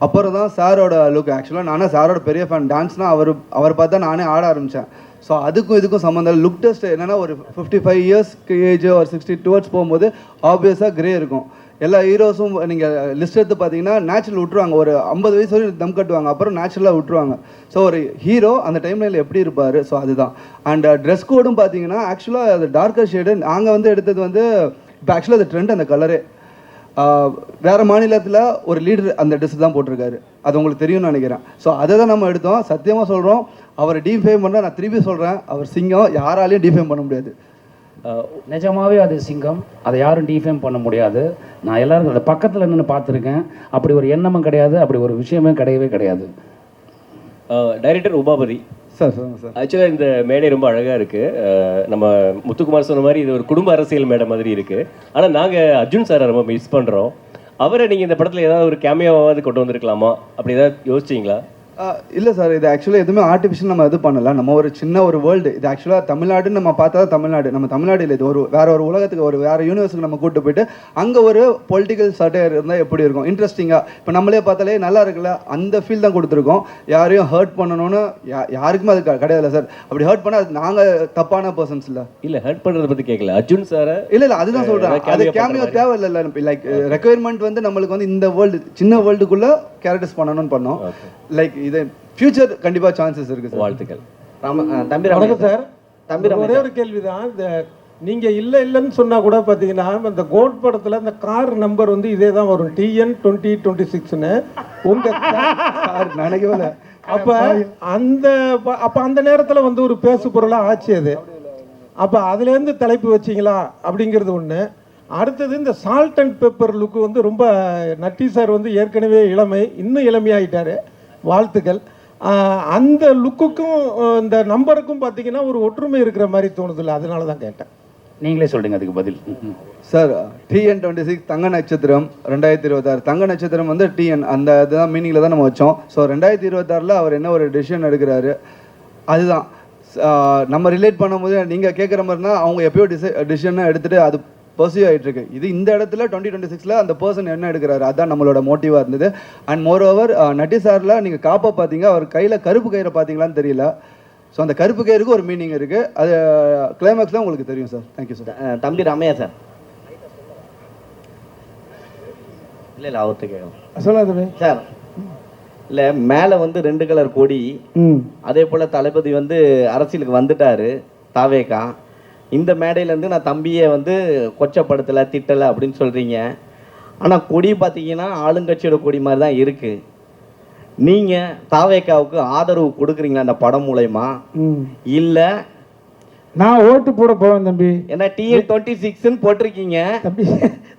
அப்புறம் தான் சாரோட லுக். ஆக்சுவலாக நானே சாரோட பெரிய ஃபேன். டான்ஸ்னால் அவர் பார்த்து தான் நானே ஆட ஆரம்பித்தேன். ஸோ அதுக்கும் இதுக்கும் சம்மந்தம். லுக் டெஸ்ட் என்னென்னா ஒரு 55 இயர்ஸ்க்கு ஏஜ் ஒரு 60 டுவர்ட்ஸ் போகும்போது ஆப்வியஸாக கிரே இருக்கும். எல்லா ஹீரோஸும் நீங்கள் லிஸ்ட் எடுத்து பார்த்தீங்கன்னா நேச்சுரல் விட்டுருவாங்க. ஒரு 50 வயசு வரையும் தம் கட்டுவாங்க, அப்புறம் நேச்சுரலாக விட்டுருவாங்க. ஸோ ஒரு ஹீரோ அந்த டைம்லைனில் எப்படி இருப்பார், ஸோ அதுதான். அண்ட் ட்ரெஸ் கோடும் பார்த்தீங்கன்னா ஆக்சுவலாக அது டார்க்கர் ஷேடு. நாங்கள் வந்து எடுத்தது வந்து இப்போ ஆக்சுவலாக அது ட்ரெண்ட் அந்த கலரே. வேறு மாநிலத்தில் ஒரு லீடர் அந்த ட்ரெஸ் தான் போட்டிருக்காரு, அது உங்களுக்கு தெரியும்னு நினைக்கிறேன். ஸோ அதை தான் நம்ம எடுத்தோம். சத்தியமாக சொல்கிறோம், அவரை டீஃபேம் பண்ண நான் திருப்பி சொல்கிறேன், அவர் சிங்கம், யாராலையும் டீஃபேம் பண்ண முடியாது. நிஜமாவே அது சிங்கம், அதை யாரும் டிஃபேம் பண்ண முடியாது. நான் எல்லாரும் அதை பக்கத்தில் நின்று பார்த்துருக்கேன். அப்படி ஒரு எண்ணமும் கிடையாது, அப்படி ஒரு விஷயமே கிடையவே கிடையாது. டைரக்டர் உமாபதி சார் சொல்லுங்கள் சார். ஆக்சுவலாக இந்த மேடை ரொம்ப அழகாக இருக்குது. நம்ம முத்துக்குமார் சொன்ன மாதிரி இது ஒரு குடும்ப அரசியல் மேடை மாதிரி இருக்குது. ஆனால் நாங்கள் அர்ஜுன் சாரை ரொம்ப மிஸ் பண்ணுறோம். அவரை நீங்கள் இந்த படத்தில் ஏதாவது ஒரு கேமியாவாவது கொண்டு வந்திருக்கலாமா, அப்படி ஏதாவது யோசிச்சிங்களா? இல்லை சார், இது ஆக்சுவலாக எதுவுமே ஆர்டிஃபிஷியல் நம்ம இது பண்ணல. நம்ம ஒரு சின்ன ஒரு வேர்ல்டு இது. ஆக்சுவலாக தமிழ்நாடுன்னு நம்ம பார்த்தா தமிழ்நாடு, நம்ம தமிழ்நாடு இல்லை, இது ஒரு வேற ஒரு உலகத்துக்கு, ஒரு வேறு யூனிவர்ஸுக்கு நம்ம கூப்பிட்டு போயிட்டு அங்கே ஒரு பொலிட்டிக்கல் சட்டையர் இருந்தால் எப்படி இருக்கும், இன்ட்ரெஸ்டிங்காக. இப்போ நம்மளே பார்த்தாலே நல்லா இருக்குல்ல, அந்த ஃபீல் தான் கொடுத்துருக்கோம். யாரையும் ஹர்ட் பண்ணணும்னு யாருக்குமே அது கிடையாதுல்ல சார். அப்படி ஹர்ட் பண்ணால் அது நாங்கள் தப்பான பர்சன்ஸ் இல்லை. இல்லை, ஹர்ட் பண்ணுறதை பற்றி கேட்கல அர்ஜுன் சாரை. இல்லை அதுதான் சொல்கிறேன், அது கேமியோ தேவை இல்லை. லைக் ரெக்குயர்மெண்ட் வந்து நம்மளுக்கு வந்து இந்த வேர்ல்டு, சின்ன வேர்ல்டுக்குள்ளே கேரக்டர்ஸ் பண்ணணும்னு பண்ணோம். லைக் இது ஃபியூச்சர் கண்டிப்பாக சான்சஸ் இருக்குது சார். வாழ்த்துக்கள். தம்பி வணக்கம் சார். ஒரே ஒரு கேள்விதான். இந்த நீங்கள் இல்லைன்னு சொன்னால் கூட பார்த்தீங்கன்னா இந்த கோட் படத்தில் இந்த கார் நம்பர் வந்து இதே தான் வரும், TN 2026ன்னு. உங்கள் கார் நினைக்கவே இல்லை. அப்போ அந்த நேரத்தில் வந்து ஒரு பேசு பொருளாக ஆச்சு அது. அப்போ அதுலேருந்து தலைப்பு வச்சிங்களா அப்படிங்கிறது ஒன்று. அடுத்தது இந்த சால்ட் அண்ட் பெப்பர் லுக்கு வந்து ரொம்ப நட்டி சார் வந்து ஏற்கனவே இளமை, இன்னும் இளமையாகிட்டார். வாழ்த்துக்கள். அந்த லுக்குக்கும் இந்த நம்பருக்கும் பார்த்தீங்கன்னா ஒரு ஒற்றுமை இருக்கிற மாதிரி தோணுதில்லை, அதனால தான் கேட்டேன். நீங்களே சொல்லுங்க அதுக்கு பதில். சார் TN 26 தங்க நட்சத்திரம் 2026. தங்க நட்சத்திரம் வந்து TN அந்த இதுதான் மீனிங்கில் தான் நம்ம வச்சோம். ஸோ 2026 அவர் என்ன ஒரு டெசிஷன் எடுக்கிறாரு அதுதான் நம்ம ரிலேட் பண்ணும்போது. நீங்கள் கேட்குற மாதிரினா அவங்க எப்பயோ டிசிஷனை எடுத்துகிட்டு அது பர்சியூ ஆகிட்டு இருக்கு. இது இந்த இடத்துல 2026 அந்த பர்சன் என்ன எடுக்கிறாரு, அதுதான் நம்மளோட மோட்டிவாக இருந்தது. அண்ட் மோர் ஓவர் நட்டி சாரில் நீங்கள் காப்பா பார்த்தீங்க, அவர் கையில் கருப்பு கயிறை பார்த்தீங்களான்னு தெரியல. ஸோ அந்த கருப்பு கயிறுக்கு ஒரு மீனிங் இருக்குது, அது கிளைமேக்ஸில் உங்களுக்கு தெரியும் சார். Thank you sir. தம்பி ராமையா சார். இல்லை அவர்கிட்ட கேட்கலாம் சொல்லாத சார். இல்லை மேலே வந்து 2 கலர் கொடி, அதே போல் தளபதி வந்து அரசியலுக்கு வந்துட்டார் தாவேக்கா. இந்த மேடையிலேருந்து நான் தம்பியை வந்து கொச்சப்படுத்தலை திட்டலை அப்படின்னு சொல்கிறீங்க. ஆனால் கொடி பார்த்தீங்கன்னா ஆளுங்கட்சியோட கொடி மாதிரி தான் இருக்குது. நீங்கள் தாவேக்காவுக்கு ஆதரவு கொடுக்குறீங்களா அந்த படம் மூலயமா? இல்லை நான் ஓட்டு போட போவேன் தம்பி. ஏன்னா TN 26ன்னு போட்டிருக்கீங்க.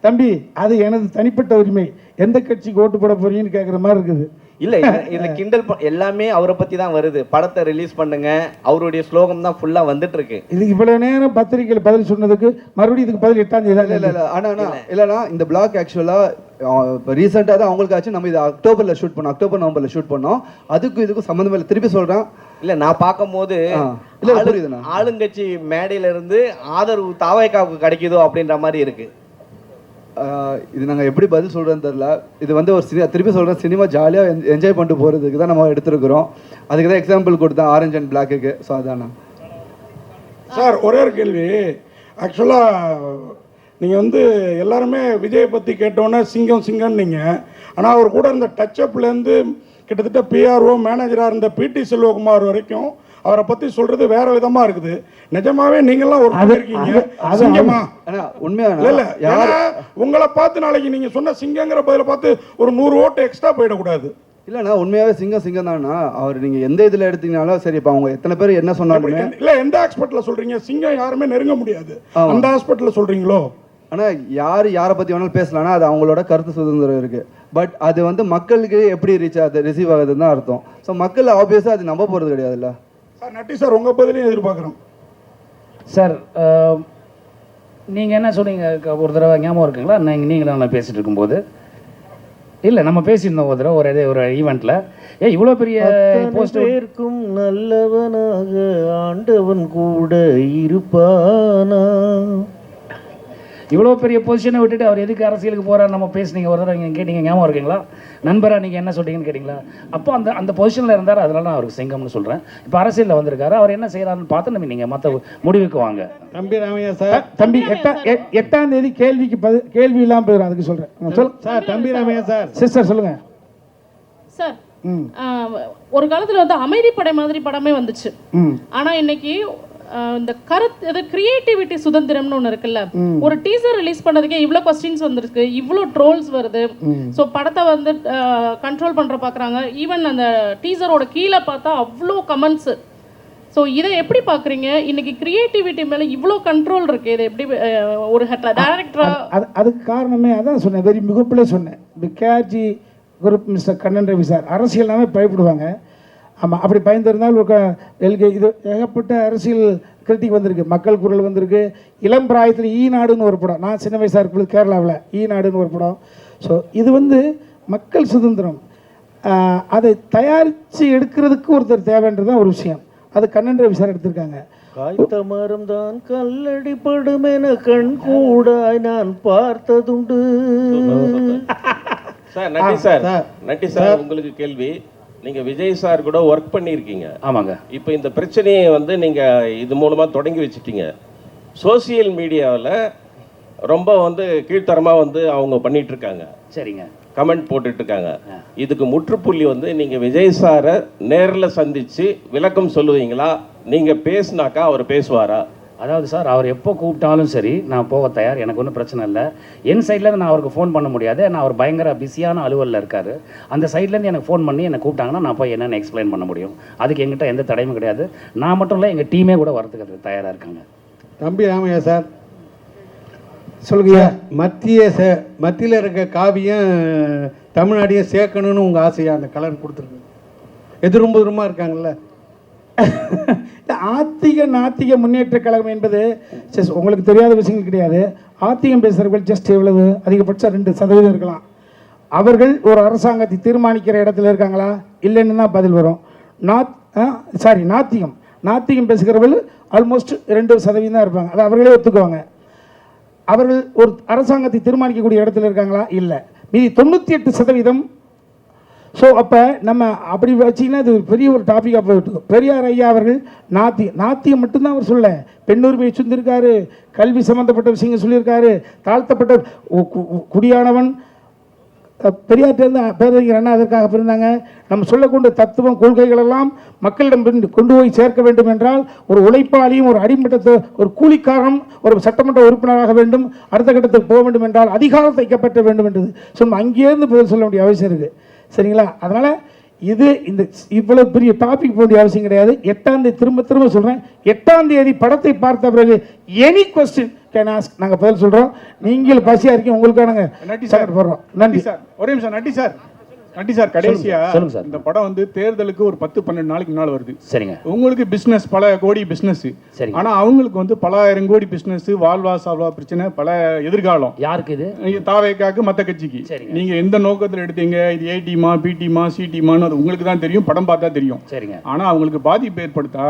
தம்பி அது எனது தனிப்பட்ட உரிமை. எந்த கட்சிக்கு ஓட்டு போட போறீங்கன்னு கேட்குற மாதிரி இருக்குது. இல்லை இதில் கிண்டல் எல்லாமே அவரை பற்றி தான் வருது. படத்தை ரிலீஸ் பண்ணுங்க, அவருடைய ஸ்லோகம் தான் ஃபுல்லாக வந்துட்டு இருக்கு. இதுக்கு இவ்வளவு நேரம் பத்திரிகையில் பதில் சொன்னதுக்கு மறுபடியும் இதுக்கு பதில் 8ஆம் தேதி. இல்லை ஆனால் இல்லைனா இந்த பிளாக் ஆக்சுவலாக ரீசெண்டாக தான் அவங்களுக்கு ஆச்சு. நம்ம இது அக்டோபரில் ஷூட் பண்ணோம், அக்டோபர் நவம்பரில் ஷூட் பண்ணோம். அதுக்கும் இதுக்கும் சம்மந்தம் இல்லை. திருப்பி சொல்கிறேன், இல்லை நான் பார்க்கும்போது ஆளுங்கட்சி மேடையில இருந்து ஆதரவு தாவேக்காவுக்கு கிடைக்குதோ அப்படின்ற மாதிரி இருக்கு. இது நாங்கள் எப்படி பதில் சொல்கிறேன்னு தெரில. இது வந்து ஒரு திருப்பி சொல்கிறேன், சினிமா ஜாலியாக என்ஜாய் பண்ணிட்டு போகிறதுக்கு தான் நம்ம எடுத்துருக்குறோம். அதுக்கு தான் எக்ஸாம்பிள் கொடுத்தேன் ஆரஞ்ச் அண்ட் பிளாக்குக்கு. ஸோ அதாண்ணா சார். ஒரே ஒரு கேள்வி. ஆக்சுவலாக நீங்கள் வந்து எல்லாருமே விஜயை பற்றி கேட்டோன்னே சிங்கம் சிங்கம்னு நீங்கள், ஆனால் அவர் கூட இந்த டச்சப்லேருந்து கிட்டத்தட்ட PRO மேனேஜராக இருந்த PT செல்வகுமார் வரைக்கும் அவரை பற்றி சொல்கிறது வேற விதமாக இருக்குது. நிஜமாவே நீங்கள்லாம் ஒரு இருக்கீங்க சிங்கமா? உண்மையாக இல்லை யாரை உங்களை பார்த்து நாளைக்கு நீங்கள் சொன்ன சிங்கங்கிற பதிலை பார்த்து ஒரு 100 ஓட்டு எக்ஸ்ட்ரா போயிடக்கூடாது. இல்லைண்ணா உண்மையாகவே சிங்கம் தானா அவர். நீங்கள் எந்த இதில் எடுத்தீங்கனாலும் சரி. இப்போ அவங்க எத்தனை பேர் என்ன சொன்னாலுமே இல்லை எந்த ஹாஸ்பிட்டலில் சொல்கிறீங்க சிங்கம் யாருமே நெருங்க முடியாது, அந்த ஹாஸ்பிட்டலில் சொல்கிறீங்களோ? ஆனால் யாரை பற்றி வேணாலும் பேசலாம்னா அது அவங்களோட கருத்து சுதந்திரம் இருக்குது. பட் அது வந்து மக்களுக்கு எப்படி ரிசீவ் ஆகுதுன்னு தான் அர்த்தம். ஸோ மக்கள் ஆப்வியஸாக அது நம்ப போகிறது கிடையாதுல்ல சார். நட்டி சார் உங்கள் பதிலையும் எதிர்பார்க்குறோம் சார். நீங்கள் என்ன சொன்னீங்க ஒரு தடவை ஞாபகம் இருக்குங்களா? நீங்களும் நான் பேசிகிட்டு இருக்கும்போது இல்லை நம்ம பேசியிருந்தோம் ஒரு தடவை ஒரு ஈவெண்ட்டில். இவ்வளோ பெரிய போஸ்டருக்கும் நல்லவனாக ஆண்டவன் கூட இருப்பானா? இவ்வளோ பெரிய பொசிஷனை விட்டுட்டு அவர் எதுக்கு அரசியலுக்கு போகிறார் நம்ம பேசுனீங்க ஒரு தடவை நீங்கள் கேட்டீங்க, ஞாபகம் இருக்கீங்களா? நண்பராக நீங்கள் என்ன சொல்கிறீங்கன்னு கேட்டிங்களா? அப்போ அந்த பொசிஷனில் இருந்தார், அதனால நான் அவருக்கு சிங்கம்னு சொல்கிறேன். இப்போ அரசியலில் வந்திருக்காரு, அவர் என்ன செய்கிறாருன்னு பார்த்து நம்ம நீங்கள் மற்ற முடிவுக்கு வாங்க. தம்பி ராமையா சார், தம்பி 8ஆம் தேதி கேள்வி இல்லாமல் போயிடும், அதுக்கு சொல்கிறேன். சொல் சார். தம்பி ராமையா சார். சிஸ்டர் சொல்லுங்கள் சார். ஒரு காலத்தில் வந்து அமைதிப்படை மாதிரி படமே வந்துச்சு. ஆனால் இன்னைக்கு இந்த கருத்து கிரியேட்டிவிட்டி சுதந்திரம்னு ஒன்று இருக்குல்ல, ஒரு டீசர் ரிலீஸ் பண்ணதுக்கே இவ்வளோ கொஸ்டின்ஸ் வந்திருக்கு, இவ்வளோ ட்ரோல்ஸ் வருது. ஸோ படத்தை வந்து கண்ட்ரோல் பண்ணுற பார்க்குறாங்க. ஈவன் அந்த டீசரோட கீழே பார்த்தா அவ்வளோ கமெண்ட்ஸு. ஸோ இதை எப்படி பார்க்குறீங்க? இன்னைக்கு கிரியேட்டிவிட்டி மேலே இவ்வளோ கண்ட்ரோல் இருக்கு, இதை எப்படி ஒரு டேரக்டராக? அதுக்கு காரணமே அதான் சொன்னேன், வெரி மிகப்பிலே சொன்னேன். KRG group mister Kannan Ravi sir அரசியல்னாவே பயப்படுவாங்க. ஆமாம், அப்படி பயந்துருந்தால் இது ஏகப்பட்ட அரசியல் கிரிட்டிக் வந்திருக்கு. மக்கள் குரல் வந்திருக்கு. இளம் பிராயத்தில் ஈநாடுன்னு ஒரு படம், நான் சின்ன வயசாக இருக்கும்போது கேரளாவில் ஈநாடுன்னு ஒரு படம். ஸோ இது வந்து மக்கள் சுதந்திரம், அதை தயாரித்து எடுக்கிறதுக்கு ஒருத்தர் தேவைன்றதான் ஒரு விஷயம். அது கண்ணன் ரவி சார் எடுத்திருக்காங்க. காய்த்த மரம் தான் கல்லடி படும் என கண் கூடாய் நான் பார்த்ததுண்டு. சார் நட்டி சார், உங்களுக்கு கேள்வி. நீங்க விஜய் சார் கூட ஒர்க் பண்ணியிருக்கீங்க. ஆமாங்க. இப்போ இந்த பிரச்சனையை வந்து நீங்க இது மூலமா தொடங்கி வச்சுட்டீங்க. சோசியல் மீடியாவில் ரொம்ப வந்து கீழ்த்தரமாக வந்து அவங்க பண்ணிட்டு இருக்காங்க. சரிங்க. கமெண்ட் போட்டுட்டு இருக்காங்க. இதுக்கு முற்றுப்புள்ளி வந்து நீங்க விஜய் சாரை நேரில் சந்திச்சு விளக்கம் சொல்லுவீங்களா? நீங்க பேசுனாக்கா அவர் பேசுவாரா? அதாவது சார், அவர் எப்போ கூப்பிட்டாலும் சரி நான் போக தயார், எனக்கு ஒன்றும் பிரச்சனை இல்லை. என் சைட்லேருந்து நான் அவருக்கு ஃபோன் பண்ண முடியாது, நான் அவர் பயங்கர பிஸியான அலுவலில் இருக்கார். அந்த சைட்லேருந்து எனக்கு ஃபோன் பண்ணி என்னை கூப்பிட்டாங்கன்னா நான் போய் என்னென்னு எக்ஸ்பிளைன் பண்ண முடியும். அதுக்கு எங்கிட்ட எந்த தடையும் கிடையாது. நான் மட்டும் இல்லை, எங்கள் டீமே கூட வரதுக்கு தயாராக இருக்காங்க. தம்பி ராமையா சார் சொல்லுங்க. மத்தியில் இருக்க காவியம் தமிழ்நாடையும் சேர்க்கணும்னு உங்கள் ஆசையாக அந்த கலர் கொடுத்துருக்கு. எதிர்புறமாக இருக்காங்கல்ல. நாத்திக முன்னேற்ற கழகம் என்பது உங்களுக்கு தெரியாத விஷயங்கள் கிடையாது. ஆத்திகம் பேசுகிறவர்கள் ஜஸ்ட் எவ்வளவு அதிகபட்சம் 2% இருக்கலாம். அவர்கள் ஒரு அரசாங்கத்தை தீர்மானிக்கிற இடத்துல இருக்காங்களா இல்லைன்னு தான் பதில் வரும். நாத்திகம் பேசுகிறவர்கள் ஆல்மோஸ்ட் 2% தான் இருப்பாங்க. அதை அவர்களே ஒத்துக்குவாங்க. அவர்கள் ஒரு அரசாங்கத்தை தீர்மானிக்கக்கூடிய இடத்துல இருக்காங்களா? இல்லை. மீதி 98%. ஸோ அப்போ நம்ம அப்படி வச்சிங்கன்னா இது பெரிய ஒரு டாப்பிக்காக போயிட்டு. பெரியார் ஐயா அவர்கள் நாத்தியம் மட்டும்தான் அவர் சொல்ல, பெண்ணுரிமையை சொல்லியிருக்காரு, கல்வி சம்மந்தப்பட்ட விஷயங்கள் சொல்லியிருக்காரு, தாழ்த்தப்பட்ட குடியானவன் பெரியார்ட்டேருந்து பேரறிஞர் அண்ணா அதற்காக பிறந்தாங்க. நம்ம சொல்லக்கூடிய தத்துவம் கொள்கைகள் எல்லாம் மக்களிடம் கொண்டு போய் சேர்க்க வேண்டும் என்றால் ஒரு உழைப்பாளியும் ஒரு அடிமட்டத்தை ஒரு கூலிக்காரனும் ஒரு சட்டமன்ற உறுப்பினராக வேண்டும். அடுத்த கட்டத்துக்கு போக வேண்டும் என்றால் அதிகாரம் தைக்கப்பட்ட வேண்டும் என்றது சொன்ன அங்கேருந்து பதில் சொல்ல வேண்டிய அவசியம் இருக்குது. சரிங்களா? அதனால் இது இந்த இவ்வளோ பெரிய டாபிக் போக வேண்டிய அவசியம் கிடையாது. 8ஆம் தேதி திரும்ப சொல்கிறேன், 8ஆம் தேதி படத்தை பார்த்த பிறகு எனி கொஸ்டின் கேன் ஆஸ்க், நாங்கள் பதில் சொல்கிறோம். நீங்கள் பசியாக இருக்கீங்க, உங்களுக்காக நாங்கள் நன்றி சார் போடுறோம். நன்றி சார். ஒரே நிமிஷம் நட்டி சார் கடைசியா இந்த படம் வந்து தேர்தலுக்கு ஒரு 10-12 நாளைக்கு முன்னால் வருது. சரிங்க. உங்களுக்கு பிசினஸ் பல கோடி பிசினஸ், ஆனா அவங்களுக்கு வந்து பல ஆயிரம் கோடி பிசினஸ், வாழ்வா சால்வா பிரச்சனை, பல எதிர்காலம். யாருக்கு இது? தாவேக்காக்கு, மற்ற கட்சிக்கு. நீங்க எந்த நோக்கத்தில் எடுத்தீங்க, இது ஏ டீமா பி டீமா சி டீமான்னு அது உங்களுக்கு தான் தெரியும், படம் பார்த்தா தெரியும். சரிங்க. ஆனா அவங்களுக்கு பாதிப்பு ஏற்படுத்தா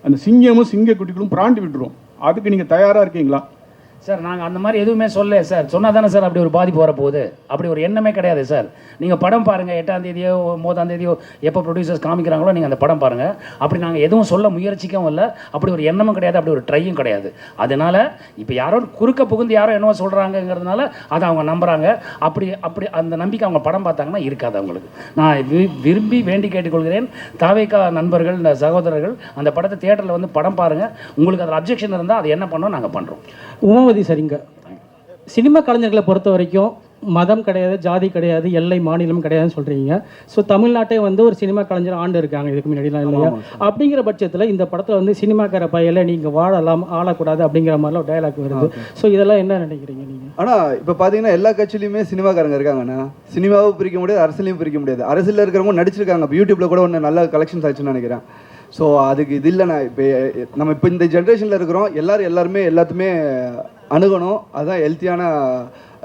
அந்த சிங்கமும் சிங்க குட்டிகளும் பிராண்டி விட்டுரும். அதுக்கு நீங்க தயாரா இருக்கீங்களா? சார் நாங்கள் அந்த மாதிரி எதுவுமே சொல்ல சார். சொன்னால் தானே சார் அப்படி ஒரு பாதிப்பு வரப்போகுது. அப்படி ஒரு எண்ணமே கிடையாது சார். நீங்கள் படம் பாருங்கள், 8ஆம் தேதியோ 9ஆம் தேதியோ எப்போ ப்ரொடியூசர்ஸ் காமிக்கிறாங்களோ நீங்கள் அந்த படம் பாருங்கள். அப்படி நாங்கள் எதுவும் சொல்ல முயற்சிக்கவும் இல்லை, அப்படி ஒரு எண்ணமும் கிடையாது, அப்படி ஒரு ட்ரையும் கிடையாது. அதனால் இப்போ யாரோ குறுக்க புகுந்து யாரோ என்னவோ சொல்கிறாங்கங்கிறதுனால அதை அவங்க நம்புகிறாங்க. அப்படி அந்த நம்பிக்கை அவங்க படம் பார்த்தாங்கன்னா இருக்காது அவங்களுக்கு. நான் விரும்பி வேண்டி கேட்டுக்கொள்கிறேன், தாவேக்கா நண்பர்கள், இந்த சகோதரர்கள் அந்த படத்தை தியேட்டரில் வந்து படம் பாருங்கள். உங்களுக்கு அதில் அப்ஜெக்ஷன் இருந்தால் அது என்ன பண்ணோம் நாங்கள் பண்ணுறோம். சரிங்க. சினிமா கலைஞர்களை பொறுத்த வரைக்கும் மதம் கிடையாது, ஜாதி கிடையாது, எல்லை மாநிலம் கிடையாதுன்னு சொல்கிறீங்க. ஸோ தமிழ்நாட்டை வந்து ஒரு சினிமா கலைஞர் ஆண்டு இருக்காங்க இதுக்கு முன்னாடிலாம் இல்லையா? அப்படிங்கிற பட்சத்தில் இந்த படத்தில் வந்து சினிமாக்கார பையில நீங்கள் வாழலாம் ஆளக்கூடாது அப்படிங்கிற மாதிரிலாம் ஒரு டயலாக் வருது. ஸோ இதெல்லாம் என்ன நினைக்கிறீங்க நீங்கள்? ஆனால் இப்போ பார்த்தீங்கன்னா எல்லா கட்சியிலையுமே சினிமாக்காரங்க இருக்காங்கண்ணா. சினிமாவும் பிரிக்க முடியாது, அரசியலையும் பிரிக்க முடியாது. அரசியலில் இருக்கிறவங்க நடிச்சிருக்காங்க. இப்போ யூடியூப்பில் கூட ஒன்று நல்ல கலெக்ஷன்ஸ் ஆச்சுன்னு நினைக்கிறேன். ஸோ அதுக்கு இது இல்லைண்ணா. இப்போ இந்த ஜென்ரேஷனில் இருக்கிறோம், எல்லாருமே எல்லாத்துமே அணுகணும். அதுதான் ஹெல்த்தியான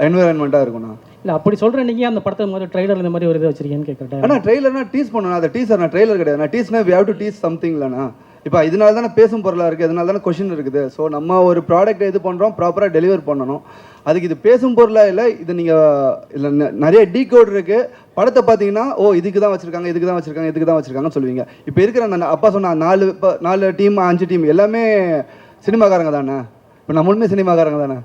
என்விரான்மெண்ட்டாக இருக்கும்ண்ணா. இல்லை அப்படி சொல்கிறேன். நீங்கள் அந்த படத்தை மாதிரி ட்ரெய்லர் இந்த மாதிரி ஒரு இதை வச்சிருக்கீங்கன்னு கேட்குறேன். ஆனால் ட்ரெய்லர்னா டீஸ் பண்ணணும். அதை டீசர் நான் ட்ரெய்லர் கிடையாது. நான் டீஸ்னா we have to tease something இல்லைண்ணா. இப்போ இதனால தானே பேசும் பொருளாக இருக்குது, இதனால தானே கொஷின் இருக்குது. ஸோ நம்ம ஒரு ப்ராடக்ட்டை இது பண்ணுறோம், ப்ராப்பராக டெலிவர் பண்ணணும். அதுக்கு இது பேசும் பொருளாக இல்லை, இது நீங்கள் இதில் நிறைய டீகோட் இருக்குது. படத்தை பார்த்தீங்கன்னா ஓ இதுக்கு தான் வச்சுருக்காங்க, இதுக்கு தான் வச்சுருக்காங்க, இதுக்கு தான் வச்சுருக்காங்கன்னு சொல்லுவீங்க. இப்போ இருக்கிற அந்த அப்பா சொன்ன 4 டீம் 5 டீம் எல்லாமே சினிமாக்காரங்க தானே. இப்போ நம்மளுமே சினிமாக்காரங்க தானே.